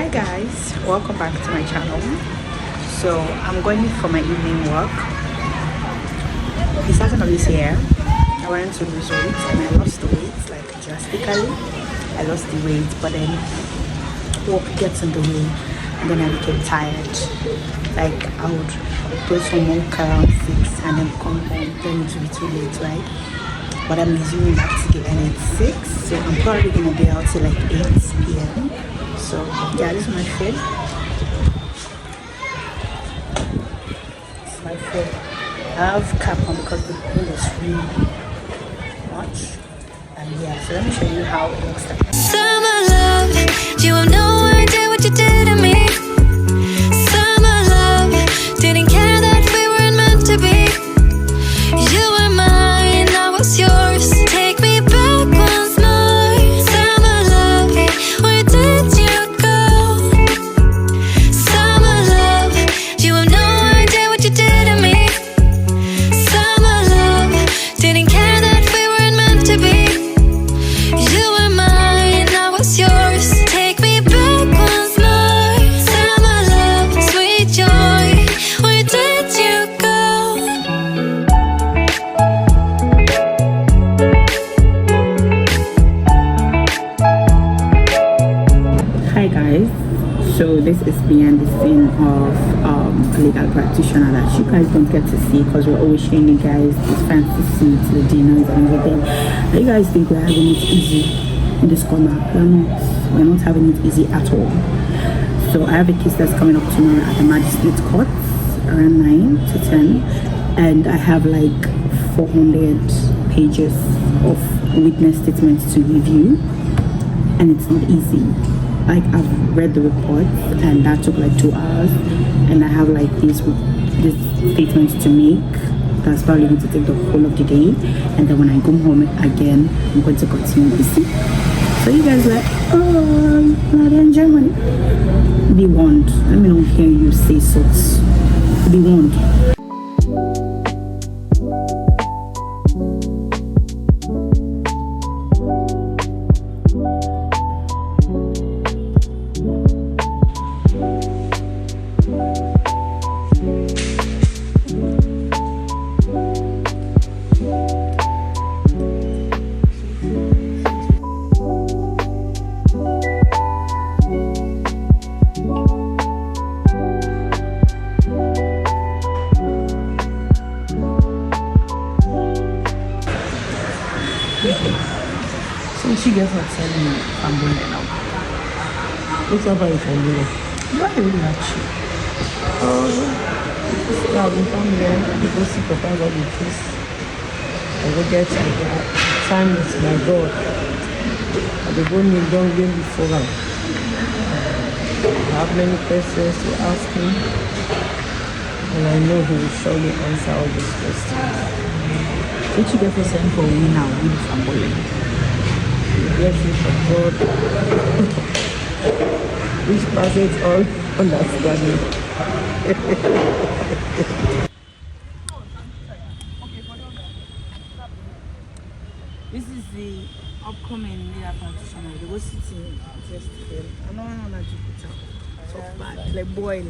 Hi guys, welcome back to my channel. So I'm going for my evening walk. The starting of this year I went to lose weight and I lost the weight like drastically. I lost the weight, but then work gets in the way and then I became tired. Like I would do some work around 6 and then come home, then it would be too late, right? But I'm resuming back today and it's 6, so I'm probably gonna be out till like 8 p.m. So yeah, this is my fit. It's my fit. I have cap on because the pool is really much. And yeah, so let me show you how it looks like. Summer love, you have no idea what you did to me. Summer love, didn't care that we weren't meant to be. You were mine, I was yours. Take me back once more. Summer love, where did you go? Summer love, you have no idea what you did to me. Summer love, didn't care that we weren't meant to be. You were mine, I was yours. Take me back once more. Summer love, sweet joy, where did you go? Hi guys, so this is behind the scene of a legal practitioner that you guys don't get to see because we're always showing you guys the fancy suits, the dinners and everything. Do you guys think we're having it easy in this corner? We're not having it easy at all. So I have a case that's coming up tomorrow at the magistrate court around 9 to 10 and I have like 400 pages of witness statements to review and it's not easy. Like I've read the report and that took like 2 hours and I have like these statements to make. That's probably going to take the whole of the day, and then when I go home again I'm going to continue this. So you guys like, oh, not in Germany. Be warned. Let me not hear you say so. Be warned. So she gets what telling me I'm going there now. What's up with you? Do I really like you? Yeah, we come here, we go see Papa God with this. I go get time with my God. I will go kneel down again before him. I have many questions to ask him, and I know he will surely answer all these questions. What you get for saying for we now? We the family. Blessings of God, which passes all understanding. This is the upcoming legal practitioner. They go sitting yesterday. I don't know how to put up. So bad, like boil.